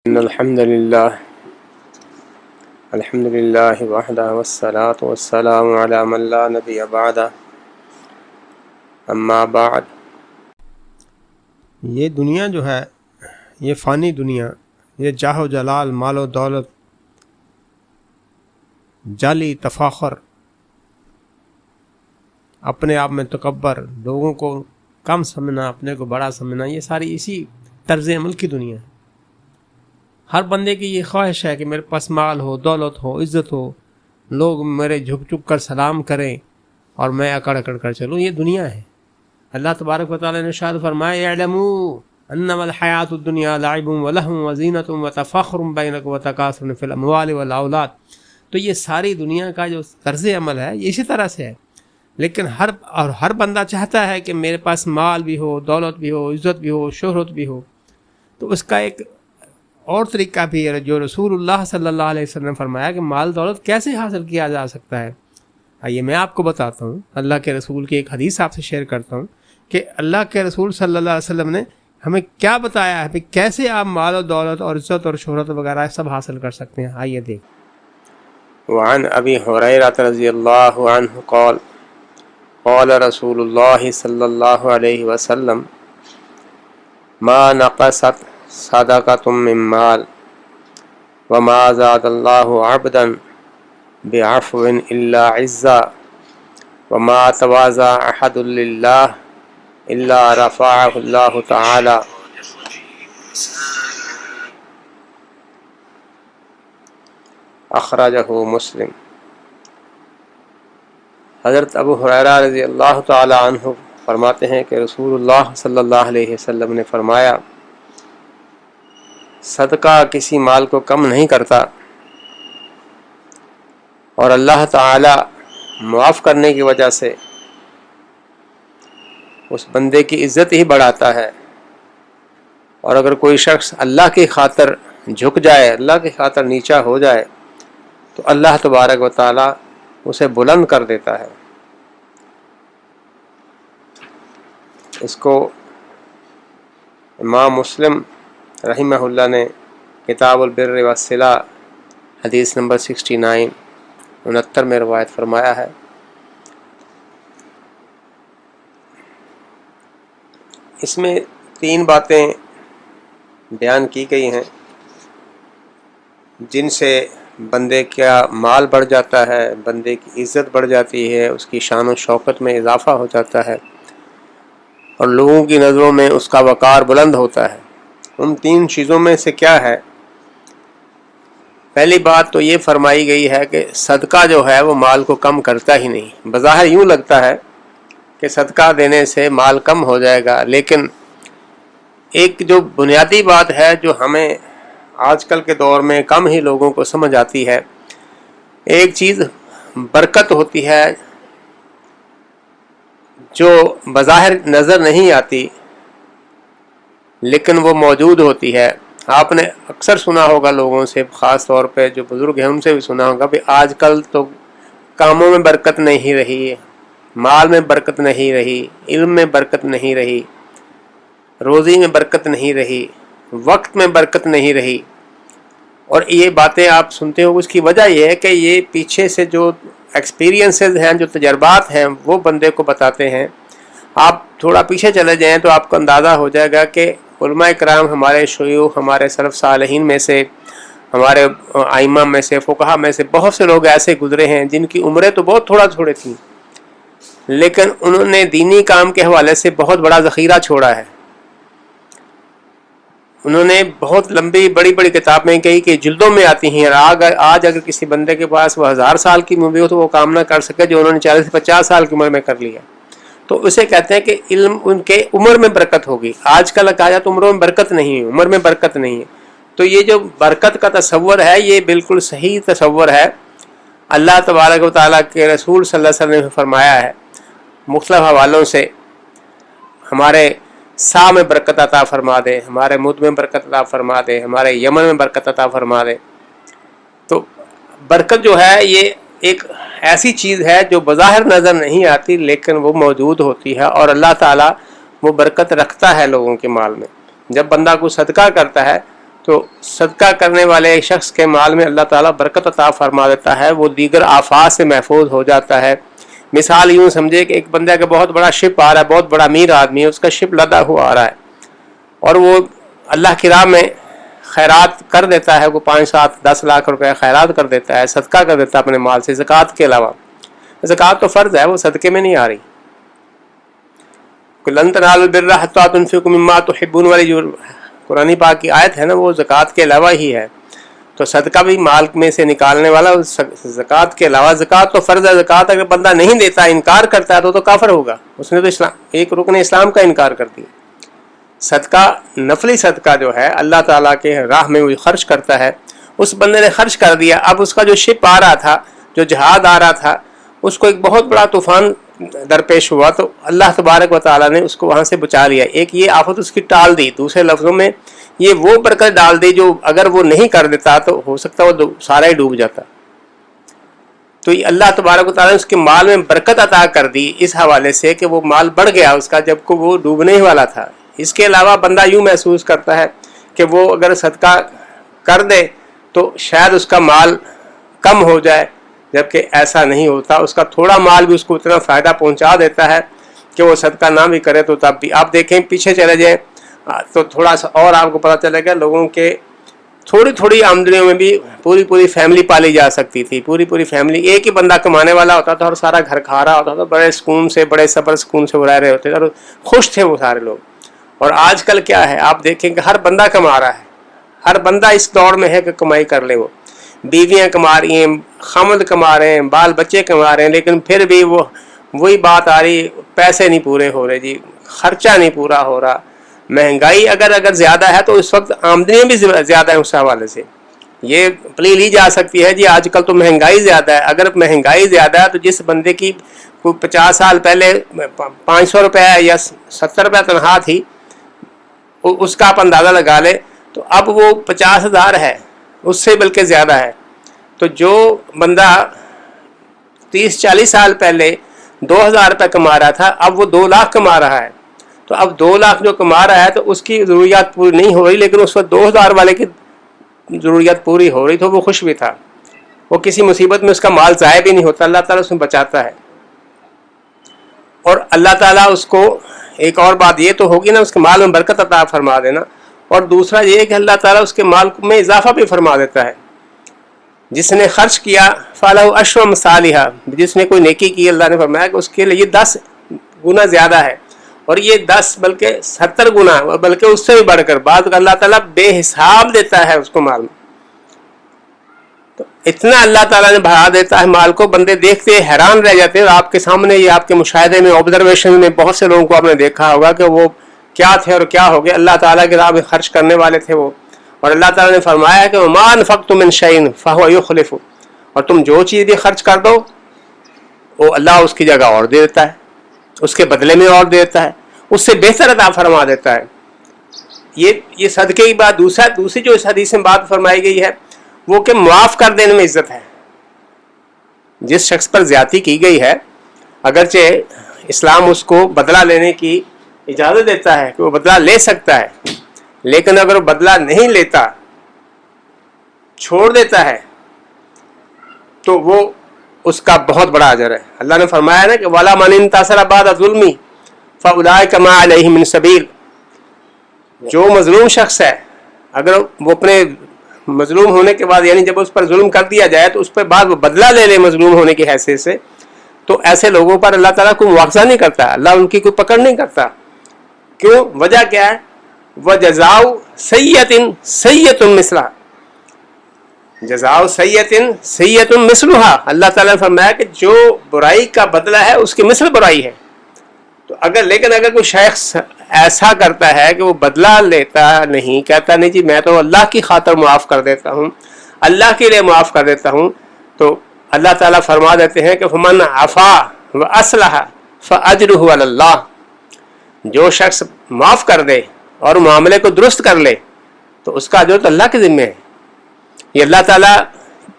إن الحمد لله وحده والصلاة والسلام على من لا نبي بعده اما بعد۔ یہ دنیا جو ہے، یہ فانی دنیا، یہ جاہ و جلال، مال و دولت، جعلی تفاخر، اپنے آپ میں تکبر، لوگوں کو کم سمجھنا، اپنے کو بڑا سمجھنا، یہ ساری اسی طرز عمل کی دنیا ہے۔ ہر بندے کی یہ خواہش ہے کہ میرے پاس مال ہو، دولت ہو، عزت ہو، لوگ میرے جھک جھک کر سلام کریں اور میں اکڑ اکڑ کر چلوں۔ یہ دنیا ہے۔ اللہ تبارک و تعالیٰ نے ارشاد فرمایا اعلموا انما الحیات الدنیا لعب ولہو وزینۃ وتفاخر بینکم وتکاثر فی الاموال والاولاد۔ تو یہ ساری دنیا کا جو طرز عمل ہے یہ اسی طرح سے ہے، لیکن ہر بندہ چاہتا ہے کہ میرے پاس مال بھی ہو، دولت بھی ہو، عزت بھی ہو، شہرت بھی ہو۔ تو اس کا ایک اور طریقہ بھی ہے جو رسول اللہ صلی اللہ علیہ وسلم نے فرمایا کہ مال دولت کیسے حاصل کیا جا سکتا ہے۔ آئیے میں آپ کو بتاتا ہوں، اللہ کے رسول کی ایک حدیث آپ سے شیئر کرتا ہوں کہ اللہ کے رسول صلی اللہ علیہ وسلم نے ہمیں کیا بتایا ہے کہ کیسے آپ مال و دولت اور عزت اور شہرت وغیرہ سب حاصل کر سکتے ہیں۔ آئیے دیکھ۔ وعن ابی ہریرہ رضی اللہ عنہ قال قال رسول اللہ صلی اللہ علیہ وسلم ما نقصت صدقۃ من مال وما زاد اللہ عبدا بعفو الا عزا وما تواضع احد للہ الا رفعہ اللہ تعالی۔ اخرجہ مسلم۔ حضرت ابو ہریرہ رضی اللہ تعالی عنہ فرماتے ہیں کہ رسول اللہ صلی اللہ علیہ وسلم نے فرمایا صدقہ کسی مال کو کم نہیں کرتا، اور اللہ تعالی معاف کرنے کی وجہ سے اس بندے کی عزت ہی بڑھاتا ہے۔ اور اگر کوئی شخص اللہ کی خاطر جھک جائے، اللہ کی خاطر نیچا ہو جائے، تو اللہ تبارک و تعالی اسے بلند کر دیتا ہے۔ اس کو امام مسلم رحمہ اللہ نے کتاب البر والصلہ حدیث نمبر 69 میں روایت فرمایا ہے۔ اس میں 3 باتیں بیان کی گئی ہیں جن سے بندے کا مال بڑھ جاتا ہے، بندے کی عزت بڑھ جاتی ہے، اس کی شان و شوکت میں اضافہ ہو جاتا ہے، اور لوگوں کی نظروں میں اس کا وقار بلند ہوتا ہے۔ ان 3 چیزوں میں سے کیا ہے؟ پہلی بات تو یہ فرمائی گئی ہے کہ صدقہ جو ہے وہ مال کو کم کرتا ہی نہیں۔ بظاہر یوں لگتا ہے کہ صدقہ دینے سے مال کم ہو جائے گا، لیکن ایک جو بنیادی بات ہے جو ہمیں آج کل کے دور میں کم ہی لوگوں کو سمجھ آتی ہے، ایک چیز برکت ہوتی ہے جو بظاہر نظر نہیں آتی لیکن وہ موجود ہوتی ہے۔ آپ نے اکثر سنا ہوگا لوگوں سے، خاص طور پہ جو بزرگ ہیں ان سے بھی سنا ہوگا، بھی آج کل تو کاموں میں برکت نہیں رہی، مال میں برکت نہیں رہی، علم میں برکت نہیں رہی، روزی میں برکت نہیں رہی، وقت میں برکت نہیں رہی۔ اور یہ باتیں آپ سنتے ہو، اس کی وجہ یہ ہے کہ یہ پیچھے سے جو ایکسپیرینسز ہیں، جو تجربات ہیں، وہ بندے کو بتاتے ہیں۔ آپ تھوڑا پیچھے چلے جائیں تو آپ کو اندازہ ہو جائے گا کہ علماء کرام، ہمارے شیوخ، ہمارے سلف صالحین میں سے، ہمارے ائمہ میں سے، فقہا میں سے بہت سے لوگ ایسے گزرے ہیں جن کی عمریں تو بہت تھوڑے تھیں، لیکن انہوں نے دینی کام کے حوالے سے بہت بڑا ذخیرہ چھوڑا ہے۔ انہوں نے بہت لمبی بڑی کتابیں کہی کہ جلدوں میں آتی ہیں، اور آج اگر کسی بندے کے پاس وہ 1000 سال کی عمر ہو تو وہ کام نہ کر سکے جو انہوں نے 40 سے 50 سال کی عمر میں کر لیا۔ تو اسے کہتے ہیں کہ علم ان کے عمر میں برکت ہوگی۔ آج کل کہا جاتا عمروں میں برکت نہیں ہے، عمر میں برکت نہیں ہے۔ تو یہ جو برکت کا تصور ہے یہ بالکل صحیح تصور ہے۔ اللہ تبارک و تعالیٰ کے رسول صلی اللہ علیہ وسلم نے فرمایا ہے مختلف حوالوں سے، ہمارے سا میں برکت عطا فرما دے، ہمارے مد میں برکت عطا فرما دے، ہمارے یمن میں برکت عطا فرما دے۔ تو برکت جو ہے یہ ایک ایسی چیز ہے جو بظاہر نظر نہیں آتی لیکن وہ موجود ہوتی ہے، اور اللہ تعالیٰ وہ برکت رکھتا ہے لوگوں کے مال میں۔ جب بندہ کو صدقہ کرتا ہے تو صدقہ کرنے والے ایک شخص کے مال میں اللہ تعالیٰ برکت عطا فرما دیتا ہے، وہ دیگر آفات سے محفوظ ہو جاتا ہے۔ مثال یوں سمجھے کہ ایک بندہ کا بہت بڑا شپ آ رہا ہے، بہت بڑا امیر آدمی ہے، اس کا شپ لدا ہوا آ رہا ہے اور وہ اللہ کی راہ میں خیرات کر دیتا ہے، وہ 5 7 10 لاکھ روپے خیرات کر دیتا ہے، صدقہ کر دیتا ہے اپنے مال سے زکوٰۃ کے علاوہ۔ زکوٰۃ تو فرض ہے، وہ صدقے میں نہیں آ رہی۔ لن تنالوا البر حتى تنفقوا مما تحبون والی جو قرآن پاک کی آیت ہے نا، وہ زکوٰۃ کے علاوہ ہی ہے۔ تو صدقہ بھی مال میں سے نکالنے والا زکوٰۃ کے علاوہ، زکوٰۃ تو فرض ہے، زکوٰۃ اگر بندہ نہیں دیتا، انکار کرتا ہے تو کافر ہوگا، اس نے تو اسلام ایک رکن اسلام کا انکار کر دیا۔ صدقہ نفلی صدقہ جو ہے اللہ تعالیٰ کے راہ میں وہ خرچ کرتا ہے، اس بندے نے خرچ کر دیا، اب اس کا جو شپ آ رہا تھا، جو جہاد آ رہا تھا، اس کو ایک بہت بڑا طوفان درپیش ہوا، تو اللہ تبارک و تعالیٰ نے اس کو وہاں سے بچا لیا۔ ایک یہ آفت اس کی ٹال دی، دوسرے لفظوں میں یہ وہ برکت ڈال دی جو اگر وہ نہیں کر دیتا تو ہو سکتا وہ سارا ہی ڈوب جاتا۔ تو یہ اللہ تبارک و تعالیٰ نے اس کے مال میں برکت عطا کر دی اس حوالے سے کہ وہ مال بڑھ گیا اس کا جب کو وہ ڈوبنے ہی والا تھا۔ اس کے علاوہ بندہ یوں محسوس کرتا ہے کہ وہ اگر صدقہ کر دے تو شاید اس کا مال کم ہو جائے، جبکہ ایسا نہیں ہوتا، اس کا تھوڑا مال بھی اس کو اتنا فائدہ پہنچا دیتا ہے کہ وہ صدقہ نہ بھی کرے تو تب بھی۔ آپ دیکھیں پیچھے چلے جائیں تو تھوڑا سا اور آپ کو پتہ چلے گا، لوگوں کے تھوڑی تھوڑی آمدنیوں میں بھی پوری فیملی پالی جا سکتی تھی، پوری فیملی، ایک ہی بندہ کمانے والا ہوتا تھا اور سارا گھر کھا رہا ہوتا تھا، بڑے سکون سے، بڑے صبر سکون سے وہ رہ رہے ہوتے تھے اور خوش تھے وہ سارے لوگ۔ اور آج کل کیا ہے، آپ دیکھیں کہ ہر بندہ کما رہا ہے، ہر بندہ اس دور میں ہے کہ کمائی کر لے، وہ بیویاں کما رہی ہیں، خامد کما رہے ہیں، بال بچے کما رہے ہیں، لیکن پھر بھی وہی بات آ رہی، پیسے نہیں پورے ہو رہے جی، خرچہ نہیں پورا ہو رہا۔ مہنگائی اگر زیادہ ہے تو اس وقت آمدنیاں بھی زیادہ ہیں، اس حوالے سے یہ پلی لی جا سکتی ہے جی آج کل تو مہنگائی زیادہ ہے۔ اگر مہنگائی زیادہ ہے تو جس بندے کی کوئی 50 سال پہلے 500 روپے یا 70 روپے تنخواہ تھی، اس کا آپ اندازہ لگا لیں تو اب وہ 50,000 ہے، اس سے بلکہ زیادہ ہے۔ تو جو بندہ 30-40 سال پہلے 2,000 روپے کما رہا تھا، اب وہ 2 لاکھ کما رہا ہے۔ تو اب 2 لاکھ جو کما رہا ہے تو اس کی ضروریات پوری نہیں ہو رہی، لیکن اس وقت 2,000 والے کی ضروریات پوری ہو رہی، تو وہ خوش بھی تھا، وہ کسی مصیبت میں اس کا مال ضائع بھی نہیں ہوتا، اللہ تعالیٰ اس میں بچاتا ہے۔ اور اللہ تعالیٰ اس کو ایک اور بات یہ تو ہوگی نا، اس کے مال میں برکت عطا فرما دینا، اور دوسرا یہ کہ اللہ تعالیٰ اس کے مال میں اضافہ بھی فرما دیتا ہے۔ جس نے خرچ کیا فَلَهُ عَشْرُ أَمْثَالِهَا، جس نے کوئی نیکی کی اللہ نے فرمایا کہ اس کے لیے 10 گنا زیادہ ہے، اور یہ 10 بلکہ 70 گنا، بلکہ اس سے بھی بڑھ کر بعد اللہ تعالیٰ بے حساب دیتا ہے اس کو مال میں۔ تو اتنا اللہ تعالیٰ نے بڑھا دیتا ہے مال کو، بندے دیکھتے حیران رہ جاتے ہیں۔ اور آپ کے سامنے یہ آپ کے مشاہدے میں، آبزرویشن میں بہت سے لوگوں کو آپ نے دیکھا ہوگا کہ وہ کیا تھے اور کیا ہو گئے، اللہ تعالیٰ کی راہ میں خرچ کرنے والے تھے وہ، اور اللہ تعالیٰ نے فرمایا کہ وَمَا أَنفَقْتُم مِّن شَيْءٍ فَهُوَ يُخْلِفُهُ، اور تم جو چیز بھی خرچ کر دو وہ اللہ اس کی جگہ اور دے دیتا ہے، اس کے بدلے میں اور دے دیتا ہے، اس سے بہتر عطا فرما دیتا ہے۔ یہ صدقے کی بات۔ دوسری جو اس حدیث میں بات فرمائی گئی ہے وہ کہ معاف کر دینے میں عزت ہے۔ جس شخص پر زیادتی کی گئی ہے، اگرچہ اسلام اس کو بدلہ لینے کی اجازت دیتا ہے کہ وہ بدلہ لے سکتا ہے، لیکن اگر وہ بدلہ نہیں لیتا، چھوڑ دیتا ہے، تو وہ اس کا بہت بڑا اجر ہے۔ اللہ نے فرمایا نا کہ وَلَا مَنِ انتَصَرَ بَعْدَ ظُلْمِهِ فَأُولَٰئِكَ مَا عَلَيْهِم مِّن سَبِيلٍ، جو مظلوم شخص ہے اگر وہ اپنے مظلوم ہونے کے بعد، یعنی جب اس پر ظلم کر دیا جائے تو اس پر بعد وہ بدلہ لے لے مظلوم ہونے کی حیثیت سے، تو ایسے لوگوں پر اللہ تعالیٰ کوئی مواخذہ نہیں کرتا، اللہ ان کی کوئی پکڑ نہیں کرتا۔ کیوں؟ وجہ کیا ہے؟ وَجَزَاءُ سَيِّئَةٍ سَيِّئَةٌ مِثْلُهَا، جزاء سیئۃ سیئۃ مثلها، اللہ تعالیٰ نے فرمایا کہ جو برائی کا بدلہ ہے اس کی مثل برائی ہے۔ تو لیکن اگر کوئی شخص ایسا کرتا ہے کہ وہ بدلہ لیتا نہیں، کہتا نہیں جی میں تو اللہ کی خاطر معاف کر دیتا ہوں، اللہ کے لیے معاف کر دیتا ہوں، تو اللہ تعالیٰ فرما دیتے ہیں کہ فمن عفا واصلح فاجرہ علی اللہ، جو شخص معاف کر دے اور معاملے کو درست کر لے تو اس کا اجر تو اللہ کے ذمہ ہے۔ یہ اللہ تعالیٰ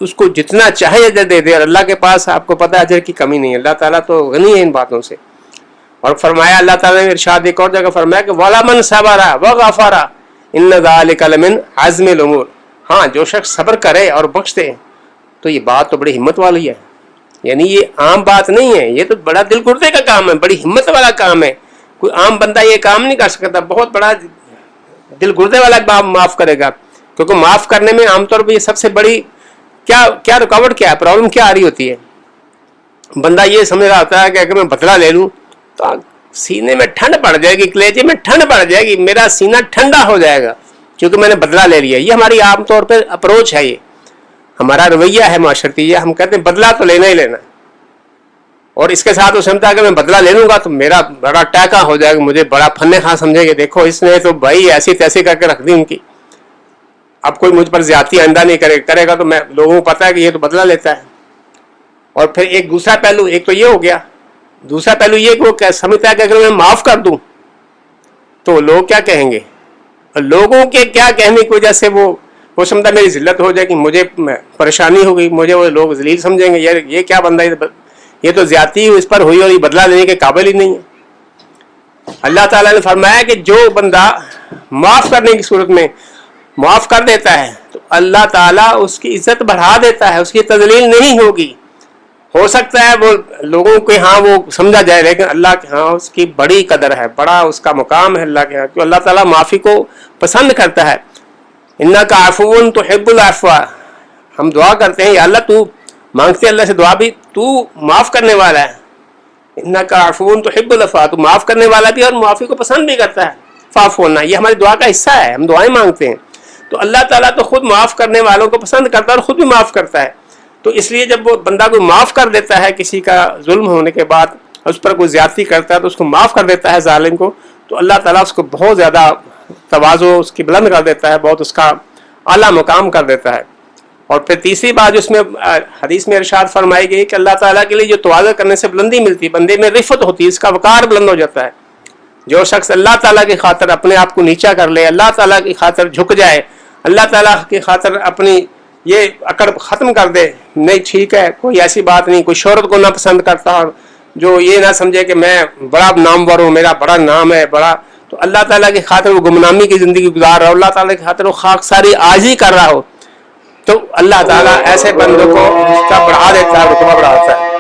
اس کو جتنا چاہے اجر دے دے، اور اللہ کے پاس آپ کو پتہ ہے اجر کی کمی نہیں ہے، اللہ تعالیٰ تو غنی ہے ان باتوں سے۔ اور فرمایا اللہ تعالیٰ نے ارشاد ایک اور جگہ فرمایا کہ وَلَا مَنْ صَبَرَ وَغَفَرَ ان ذالک لمن عزم الامور. ہاں جو شخص صبر کرے اور بخش دے تو یہ بات تو بڑی ہمت والی ہے. یعنی یہ عام بات نہیں ہے, یہ تو بڑا دل گردے کا کام ہے, بڑی ہمت والا کام ہے. کوئی عام بندہ یہ کام نہیں کر سکتا, بہت بڑا دل گردے والا باپ معاف کرے گا. کیونکہ معاف کرنے میں عام طور پہ یہ سب سے بڑی کیا رکاوٹ کیا ہے, پرابلم کیا آ رہی ہوتی ہے. بندہ یہ سمجھ رہا ہوتا ہے کہ اگر میں بدلہ لے لوں تو سینے میں ٹھنڈ پڑ جائے گی, کلیجے میں ٹھنڈ پڑ جائے گی, میرا سینہ ٹھنڈا ہو جائے گا کیونکہ میں نے بدلہ لے لیا. یہ ہماری عام طور پہ اپروچ ہے, یہ ہمارا رویہ ہے معاشرتی. یہ ہم کہتے ہیں بدلہ تو لینا ہی لینا, اور اس کے ساتھ وہ سمجھتا ہے کہ میں بدلہ لے لوں گا تو میرا بڑا ٹیکا ہو جائے گا, مجھے بڑا فن خاں سمجھے گا, دیکھو اس نے تو بھائی ایسی تیسی کر کے رکھ دی ان کی, اب کوئی مجھ پر زیادتی آئندہ نہیں کرے گا. تو میں لوگوں کو پتا ہے کہ یہ تو بدلہ لیتا ہے. اور پھر ایک دوسرا پہلو, ایک تو یہ ہو گیا, دوسرا پہلو یہ کہ وہ سمجھتا ہے کہ اگر میں معاف کر دوں تو لوگ کیا کہیں گے, اور لوگوں کے کیا کہنے کی وجہ سے وہ سمجھتا میری ذلت ہو جائے گی, مجھے پریشانی ہوگی, مجھے وہ لوگ ذلیل سمجھیں گے, یار یہ کیا بندہ, یہ تو زیادتی اس پر ہوئی اور یہ بدلہ لینے کے قابل ہی نہیں ہے. اللہ تعالیٰ نے فرمایا کہ جو بندہ معاف کرنے کی صورت میں معاف کر دیتا ہے تو اللہ تعالیٰ اس کی عزت بڑھا دیتا ہے, اس کی تذلیل نہیں ہوگی. ہو سکتا ہے وہ لوگوں کے ہاں وہ سمجھا جائے, لیکن اللہ کے ہاں اس کی بڑی قدر ہے, بڑا اس کا مقام ہے اللہ کے ہاں, کیونکہ اللہ تعالیٰ معافی کو پسند کرتا ہے. انکا عفو تحب العفو, ہم دعا کرتے ہیں یا اللہ تو مانگتے ہیں اللہ سے دعا بھی, تو معاف کرنے والا ہے. انکا عفو تحب العفو, تو معاف کرنے والا بھی اور معافی کو پسند بھی کرتا ہے. فاعف عنا, یہ ہماری دعا کا حصہ ہے, ہم دعائیں مانگتے ہیں. تو اللہ تعالیٰ تو خود معاف کرنے والوں کو پسند کرتا ہے اور خود بھی معاف کرتا ہے. تو اس لیے جب وہ بندہ کو معاف کر دیتا ہے کسی کا ظلم ہونے کے بعد, اس پر کوئی زیادتی کرتا ہے تو اس کو معاف کر دیتا ہے ظالم کو, تو اللہ تعالیٰ اس کو بہت زیادہ تواضع اس کی بلند کر دیتا ہے, بہت اس کا اعلیٰ مقام کر دیتا ہے. اور پھر تیسری بات جو اس میں حدیث میں ارشاد فرمائی گئی کہ اللہ تعالیٰ کے لیے جو تواضع کرنے سے بلندی ملتی, بندے میں رفت ہوتی ہے, اس کا وقار بلند ہو جاتا ہے. جو شخص اللہ تعالیٰ کی خاطر اپنے آپ کو نیچا کر لے, اللہ تعالیٰ کی خاطر جھک جائے, اللہ تعالیٰ کی خاطر اپنی یہ اکڑ ختم کر دے, نہیں ٹھیک ہے کوئی ایسی بات نہیں, کوئی شہرت کو نہ پسند کرتا, جو یہ نہ سمجھے کہ میں بڑا نامور ہوں, میرا بڑا نام ہے بڑا, تو اللہ تعالیٰ کی خاطر وہ گمنامی کی زندگی گزار رہا ہو, اللہ تعالیٰ کی خاطر وہ خاکساری عاجزی کر رہا ہو, تو اللہ تعالیٰ ایسے بندوں کو اس کا بڑھا دیتا ہے, رتبہ بڑھاتا ہے.